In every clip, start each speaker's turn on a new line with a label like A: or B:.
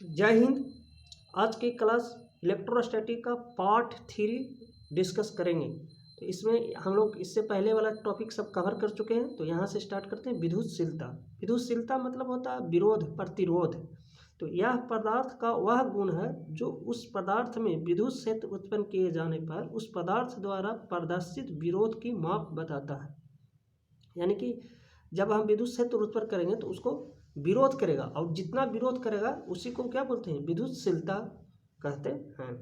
A: जय हिंद। आज की क्लास इलेक्ट्रोस्टैटिक का पार्ट 3 डिस्कस करेंगे। तो इसमें हम लोग इससे पहले वाला टॉपिक सब कवर कर चुके हैं। तो यहाँ से स्टार्ट करते हैं। विद्युतशीलता। विद्युतशीलता मतलब होता है विरोध, प्रतिरोध। तो यह पदार्थ का वह गुण है जो उस पदार्थ में विद्युत क्षेत्र उत्पन्न किए जाने पर उस पदार्थ द्वारा प्रदर्शित विरोध की माप बताता है। यानी कि जब हम विद्युत क्षेत्र उत्पन्न करेंगे तो उसको विरोध करेगा, और जितना विरोध करेगा उसी को क्या बोलते हैं? विद्युतशीलता कहते हैं।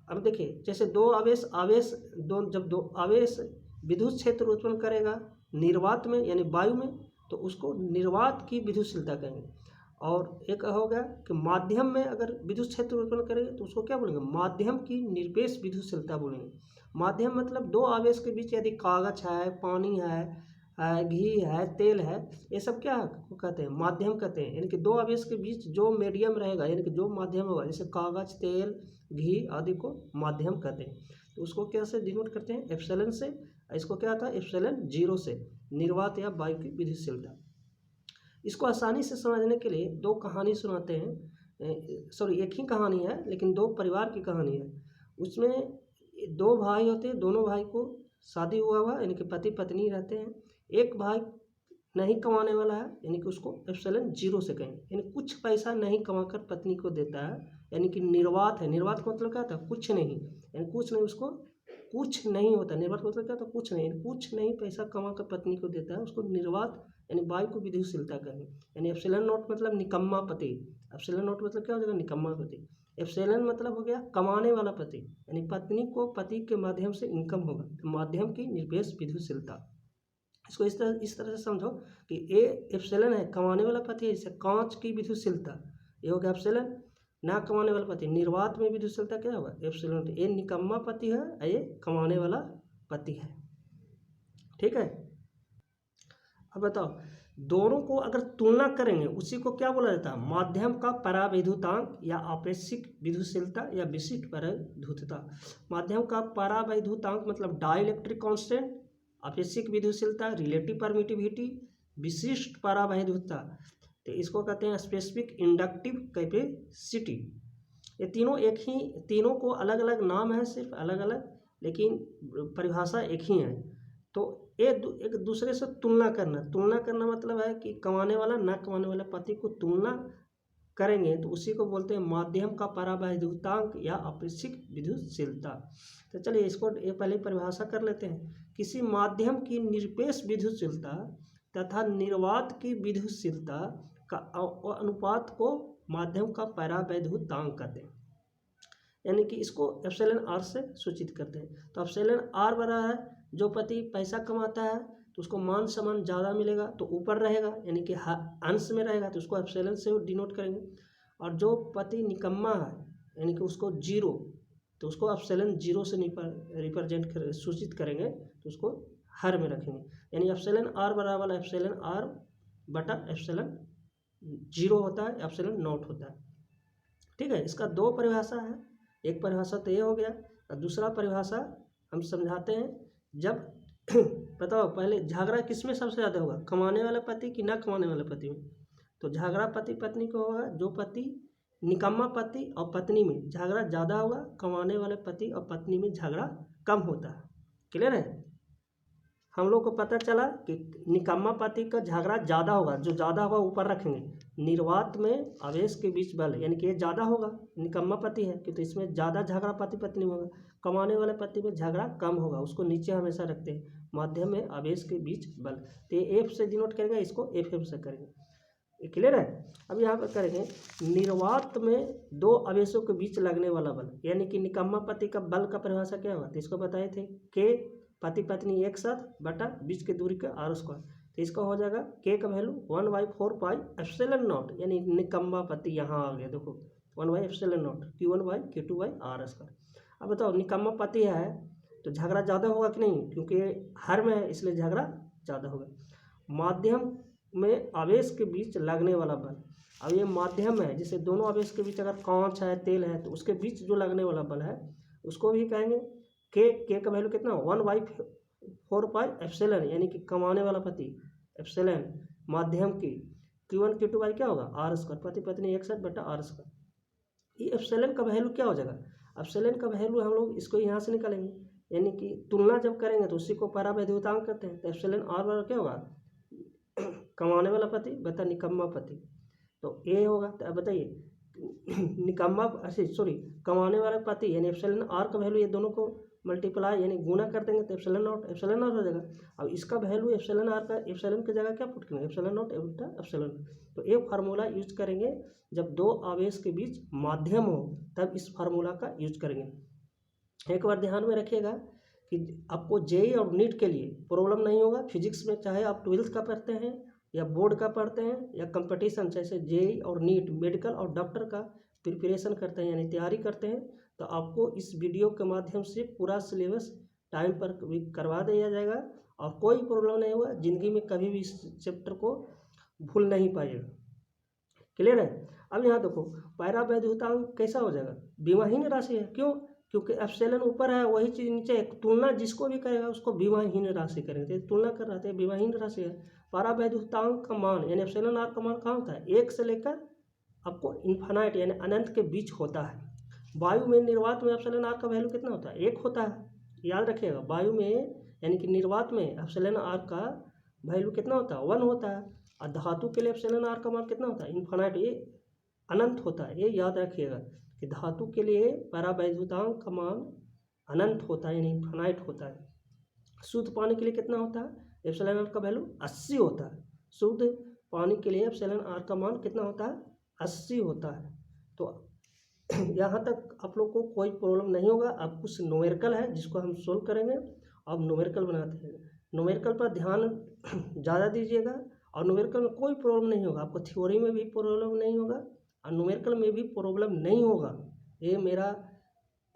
A: अब देखिए, जैसे जब दो आवेश विद्युत क्षेत्र उत्पन्न करेगा निर्वात में यानी वायु में, तो उसको निर्वात की विद्युतशीलता कहेंगे। और एक हो गया कि माध्यम में अगर विद्युत क्षेत्र उत्पन्न करेंगे तो उसको क्या बोलेंगे? माध्यम की निरपेक्ष विद्युतशीलता बोलेंगे। माध्यम मतलब दो आवेश के बीच यदि कागज है, पानी है, घी है, तेल है, ये सब क्या कहते हैं? माध्यम कहते हैं। यानी कि दो आवेश के बीच जो मीडियम रहेगा, यानी कि जो माध्यम होगा, जैसे कागज, तेल, घी आदि को माध्यम कहते हैं। तो उसको कैसे डिनोट करते हैं? एप्सिलॉन से। इसको क्या आता है? एप्सिलॉन 0 से, निर्वात या वायु की विद्युतशीलता। इसको आसानी से समझने के लिए दो कहानी सुनाते हैं। सॉरी, एक ही कहानी है लेकिन दो परिवार की कहानी है। उसमें दो भाई होते हैं, दोनों भाई को शादी हुआ यानी कि पति पत्नी रहते हैं। एक भाई नहीं कमाने वाला है, यानी कि उसको एप्सिलॉन 0 से कहेंगे, यानी कुछ पैसा नहीं कमाकर पत्नी को देता है, यानी कि निर्वात है। निर्वात का मतलब क्या था? कुछ नहीं, यानी कुछ नहीं, उसको कुछ नहीं होता। निर्वात का मतलब क्या था? कुछ नहीं, कुछ नहीं पैसा कमाकर पत्नी को देता है, उसको निर्वात यानी वायु को विद्युतशीलता कहेंगे। यानी एप्सिलॉन नॉट मतलब निकम्मा पति। एप्सिलॉन नॉट मतलब क्या हो जाएगा? निकम्मा पति। एप्सिलॉन मतलब हो गया कमाने वाला पति, यानी पत्नी को पति के माध्यम से इनकम होगा, तो माध्यम की निरपेक्ष विद्युतशीलता। इसको इस तरह से समझो कि ए एप्सिलॉन है, कमाने वाला पति है, जैसे कांच की विद्युतशीलता, ये हो गया एप्सिलॉन। ना कमाने वाला पति, निर्वात में विद्युतशीलता क्या होगा? एप्सिलॉन। ये निकम्मा पति है, ये कमाने वाला पति है। ठीक है। अब बताओ, दोनों को अगर तुलना करेंगे उसी को क्या बोला जाता है? माध्यम का परावैद्युतांक या आपेक्षिक विद्युतशीलता या विशिष्ट परावैद्युतता। माध्यम का परावैद्युतांक मतलब डाइलेक्ट्रिक कांस्टेंट, आपेक्षिक विद्युतशीलता रिलेटिव परमिटिविटी, विशिष्ट परावैद्युतता, तो इसको कहते हैं स्पेसिफिक इंडक्टिव कैपेसिटी। ये तीनों एक ही, तीनों को अलग अलग नाम है, सिर्फ अलग अलग, लेकिन परिभाषा एक ही है। तो एक दूसरे से तुलना करना मतलब है कि कमाने वाला ना कमाने वाला पति को तुलना करेंगे तो उसी को बोलते हैं माध्यम का परावैद्युतांक या आपेक्षिक विद्युतशीलता। तो चलिए इसको पहले परिभाषा कर लेते हैं। किसी माध्यम की निरपेक्ष विद्युतशीलता तथा निर्वात की विद्युतशीलता का अनुपात को माध्यम का परावैद्युतांक कहते हैं। यानी कि इसको एप्सिलॉन आर से सूचित करते हैं। तो एप्सिलॉन आर बराबर है, जो पति पैसा कमाता है तो उसको मान सम्मान ज़्यादा मिलेगा तो ऊपर रहेगा, यानी कि अंश में रहेगा, तो उसको एप्सिलॉन से डिनोट करेंगे। और जो पति निकम्मा है यानी कि उसको 0, तो उसको एप्सिलॉन 0 से रिप्रेजेंट सूचित करेंगे, तो उसको हर में रखेंगे। यानी एप्सिलॉन आर बराबर एप्सिलॉन आर बटा एप्सिलॉन 0 होता है, एप्सिलॉन नॉट होता है। ठीक है। इसका दो परिभाषा है, एक परिभाषा तो ये हो गया, और दूसरा परिभाषा हम समझाते हैं। जब बताओ पहले झगड़ा किस में सबसे ज़्यादा होगा? कमाने वाला पति कि ना कमाने वाला पति में? तो झगड़ा पति पत्नी को होगा, जो पति निकम्मा पति और पत्नी में झगड़ा ज़्यादा होगा, कमाने वाले पति और पत्नी में झगड़ा कम होता है। क्लियर है? हम लोग को पता चला कि निकम्मा पति का झगड़ा ज़्यादा होगा, जो ज़्यादा होगा ऊपर रखेंगे। निर्वात में आवेश के बीच बल, यानी कि ये ज़्यादा होगा, निकम्मा पति है कि तो इसमें ज़्यादा झगड़ा पति पत्नी में होगा। कमाने वाले पति में झगड़ा कम होगा, उसको नीचे हमेशा रखते हैं। माध्यम में आवेश के बीच बल, तो ये एफ से डिनोट करेंगे, इसको एफ एम से करेंगे। क्लियर है? अब यहाँ पर करेंगे निर्वात में दो आवेशों के बीच लगने वाला बल, यानी कि निकम्मा पति का बल का परिभाषा क्या हुआ? तो इसको बताए थे के पति पत्नी एक साथ बटा बीच की दूरी का आर स्क्वायर। तो इसका हो जाएगा के का वैल्यू 1/4 पाई एप्सिलॉन नॉट, यानी निकम्मा पति यहाँ आ गया, देखो 1 एप्सिलॉन नॉट Q1/Q2/R स्क्वायर। अब बताओ निकम्मा पति है तो झगड़ा ज़्यादा होगा कि नहीं? क्योंकि हर में है इसलिए झगड़ा ज़्यादा होगा। माध्यम में आवेश के बीच लगने वाला बल, अब ये माध्यम है, जैसे दोनों आवेश के बीच अगर कांच है, तेल है, तो उसके बीच जो लगने वाला बल है उसको भी कहेंगे के का वैल्यू कितना? 1/4 पाई एप्सिलॉन, यानी कि कमाने वाला पति एप्सिलॉन माध्यम की Q1 Q2 बाई क्या होगा आर स्क्वायर, पति पत्नी एक साथ बटा आर स्क्वायर। ये एप्सिलॉन का वैल्यू क्या हो जाएगा, एप्सिलॉन का वैल्यू हम लोग इसको यहाँ से निकालेंगे, यानी कि तुलना जब करेंगे तो उसी को परावैद्युतांक कहते हैं। तो एप्सिलॉन आर बराबर क्या होगा, कमाने वाला पति बता निकम्मा पति, तो ए होगा। तो अब बताइए निकम्मा सॉरी कमाने वाला पति यानी एप्सिलॉन आर का वैल्यू, ये दोनों को मल्टीप्लाई यानी गुना कर देंगे तो एप्सिलॉन नॉट हो जाएगा। अब इसका वैल्यू एप्सिलॉन आर का, एप्सिलॉन की जगह क्या पुट करेंगे, एप्सिलॉन नॉट उल्टा एप्सिलॉन। तो एक फार्मूला यूज करेंगे जब दो आवेश के बीच माध्यम हो, तब इस फार्मूला का यूज करेंगे। एक बार ध्यान में रखिएगा कि आपको जेईई और नीट के लिए प्रॉब्लम नहीं होगा फिजिक्स में, चाहे आप 12th का पढ़ते हैं या बोर्ड का पढ़ते हैं या कंपटीशन जैसे जेईई और नीट मेडिकल और डॉक्टर का प्रिपरेशन करते हैं यानी तैयारी करते हैं, तो आपको इस वीडियो के माध्यम से पूरा सिलेबस टाइम पर करवा दिया जाएगा और कोई प्रॉब्लम नहीं होगा, ज़िंदगी में कभी भी इस चैप्टर को भूल नहीं पाइएगा। क्लियर है। अब यहाँ देखो परावैद्युतांक कैसा हो जाएगा, विमाहीन राशि है, क्यों, क्योंकि एप्सिलॉन ऊपर है वही चीज़ नीचे है, तुलना जिसको भी करेगा उसको विमाहीन राशि करेंगे, तुलना कर रहे थे विमाहीन राशि है। परावैद्युतांक का मान यानी एप्सिलॉन आर का मान कहाँ होता है, एक से लेकर आपको इन्फानाइट यानी अनंत के बीच होता है। वायु में निर्वात में एप्सिलॉन आर का वैल्यू कितना होता है, एक होता है, याद रखिएगा। वायु में यानी कि निर्वात में एप्सिलॉन आर का वैल्यू कितना होता है, 1 होता है। और धातु के लिए एप्सिलॉन आर का मान कितना होता है, इन्फानाइट, ये अनंत होता है, ये याद रखिएगा कि धातु के लिए परावैद्युतांक का मान अनंत होता है यानी इन्फानाइट होता है। शुद्ध पानी के लिए कितना होता है, एप्सिलॉन आर का वैल्यू 80 होता है। शुद्ध पानी के लिए एप्सिलॉन आर का मान कितना होता है, 80 होता है। तो यहाँ तक आप लोग को कोई प्रॉब्लम नहीं होगा। अब कुछ न्यूमेरिकल है जिसको हम सोल्व करेंगे। अब न्यूमेरिकल बनाते हैं, न्यूमेरिकल पर ध्यान ज़्यादा दीजिएगा और न्यूमेरिकल में कोई प्रॉब्लम नहीं होगा, आपको थ्योरी में भी प्रॉब्लम नहीं होगा और न्यूमेरिकल में भी प्रॉब्लम नहीं होगा, ये मेरा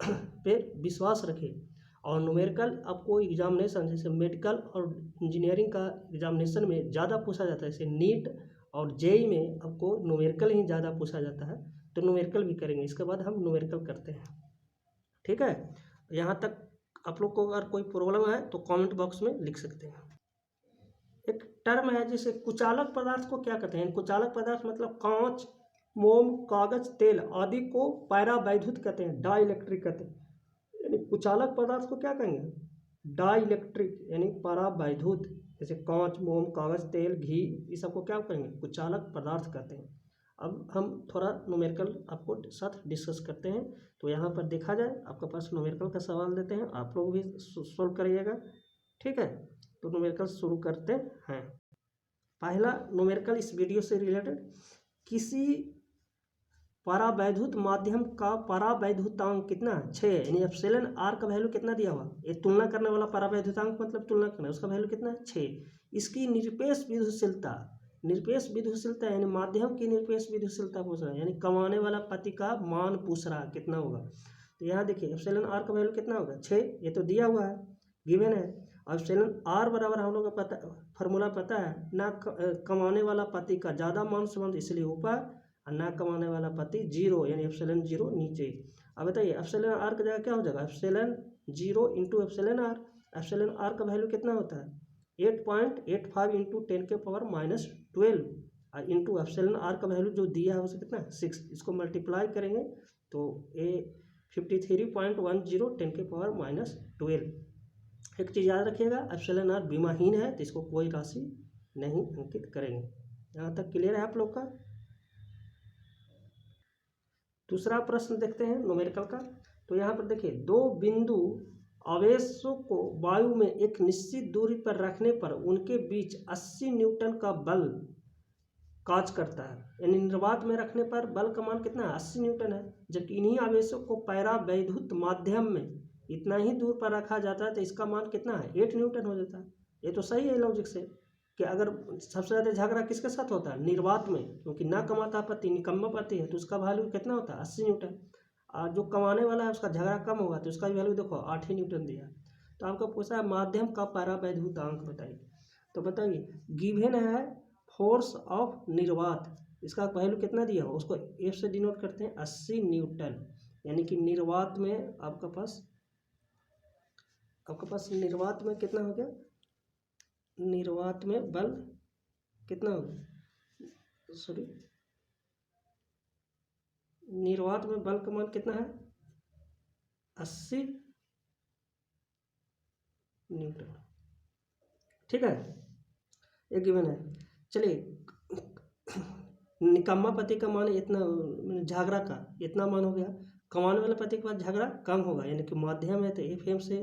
A: पे विश्वास रखें। और न्यूमेरिकल आपको एग्जामिनेशन जैसे मेडिकल और इंजीनियरिंग का एग्जामिनेशन में ज़्यादा पूछा जाता है, जैसे नीट और जेईई में आपको न्यूमेरिकल ही ज़्यादा पूछा जाता है, तो न्यूमेरिकल भी करेंगे। इसके बाद हम न्यूमेरिकल करते हैं, ठीक है। यहाँ तक आप लोग को अगर कोई प्रॉब्लम है तो कमेंट बॉक्स में लिख सकते हैं। एक टर्म है जैसे कुचालक पदार्थ को क्या कहते हैं, कुचालक पदार्थ मतलब कांच, मोम, कागज, तेल आदि को परावैद्युत कहते हैं, डाइलेक्ट्रिक कहते हैं। यानी कुचालक पदार्थ को क्या कहेंगे, डाइलेक्ट्रिक यानी परावैद्युत। जैसे कांच, मोम, कागज, तेल, घी, ये सबको क्या कहेंगे, कुचालक पदार्थ कहते हैं। अब हम थोड़ा न्यूमेरिकल आपको साथ डिस्कस करते हैं। तो यहाँ पर देखा जाए आपके पास न्यूमेरिकल का सवाल देते हैं, आप लोग भी सोल्व करिएगा, ठीक है। तो न्यूमेरिकल शुरू करते हैं। पहला न्यूमेरिकल इस वीडियो से रिलेटेड, किसी परावैद्युत माध्यम का परावैद्युतांक कितना है, 6, यानी एप्सिलॉन आर का वैल्यू कितना दिया हुआ, ये तुलना करने वाला परावैद्युतांक मतलब तुलना करना, उसका वैल्यू कितना है, 6। इसकी निरपेक्ष विद्युतशीलता, निरपेक्ष विद्युतशीलता यानी माध्यम की निरपेक्ष विद्युतशीलता पूछ रहा है, यानी कमाने वाला पति का मान पूछ रहा है कितना होगा। तो यहाँ देखिए एप्सिलॉन आर का वैल्यू कितना होगा, 6, ये तो दिया हुआ है, गिवन है। और एप्सिलॉन आर बराबर हम लोग का पता फार्मूला पता है ना, कमाने वाला पति का ज़्यादा मान संबंध इसलिए ऊपर और ना कमाने वाला पति 0 यानी एप्सिलॉन 0 नीचे। अब बताइए एप्सिलॉन आर की जगह क्या हो जाएगा, epsilon 0 into epsilon r. Epsilon r का वैल्यू कितना होता है, 8.85 इंटू 10⁻12 इंटू एप्सिलॉन आर का वैल्यू जो दिया है उसे कितना है, 6। इसको मल्टीप्लाई करेंगे तो ये 53.10 10⁻12। एक चीज़ याद रखिएगा, एप्सिलॉन आर विमाहीन है तो इसको कोई राशि नहीं अंकित करेंगे। यहाँ तक क्लियर है आप लोग का। दूसरा प्रश्न देखते हैं न्यूमेरिकल का। तो यहाँ पर देखिए, दो बिंदु आवेशों को वायु में एक निश्चित दूरी पर रखने पर उनके बीच 80 न्यूटन का बल कार्य करता है, यानी निर्वात में रखने पर बल का मान कितना है, 80 न्यूटन है। जबकि इन्हीं आवेशों को परावैद्युत माध्यम में इतना ही दूर पर रखा जाता है तो इसका मान कितना है, 8 न्यूटन हो जाता है। ये तो सही है लॉजिक से कि अगर सबसे ज़्यादा झगड़ा किसके साथ होता है, निर्वात में, क्योंकि ना कमाता पति निकम्मा पति है तो उसका वैल्यू कितना होता है, 80 न्यूटन। और जो कमाने वाला है उसका झगड़ा कम होगा तो उसका वैल्यू देखो 8 ही न्यूटन दिया। तो आपको पूछा है माध्यम का परावैद्युतांक बताइए। तो बताइए गिवन है फोर्स ऑफ निर्वात, इसका वैल्यू कितना दिया हो, उसको एफ से डिनोट करते हैं 80 न्यूटन। यानी कि निर्वात में आपके पास निर्वात में कितना हो गया, निर्वात में बल कितना होगा, सॉरी, निर्वात में बल का मान कितना है? 80 न्यूटन। ठीक है, एक गिवन है। चलिए, निकम्मा पति का मान इतना, झगड़ा का इतना मान हो गया। कमाने वाले पति के पास झगड़ा कम होगा, यानी कि माध्यम है तो FM से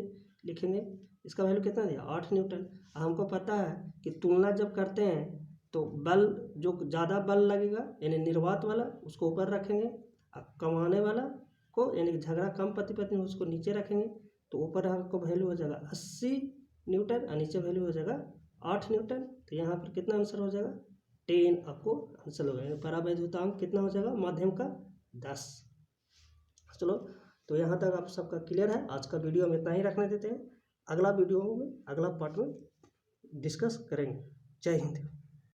A: लिखेंगे। इसका वैल्यू कितना दिया? 8 न्यूटन। हमको पता है कि तुलना जब करते हैं तो बल जो ज़्यादा बल लगेगा यानी निर्वात वाला उसको ऊपर रखेंगे, और कमाने वाला को यानी कि झगड़ा कम पति पत्नी उसको नीचे रखेंगे। तो ऊपर आपको वैल्यू हो जाएगा 80 न्यूटन और नीचे वैल्यू हो जाएगा 8 न्यूटन। तो यहाँ पर कितना आंसर हो जाएगा? 10 आपको आंसर होगा। यानी परावैद्युतांक कितना हो जाएगा? माध्यम का 10। चलो, तो यहाँ तक आप सबका क्लियर है। आज का वीडियो हम इतना ही रखने देते हैं। अगला वीडियो में, अगला पार्ट में डिस्कस करेंगे। जय हिंद।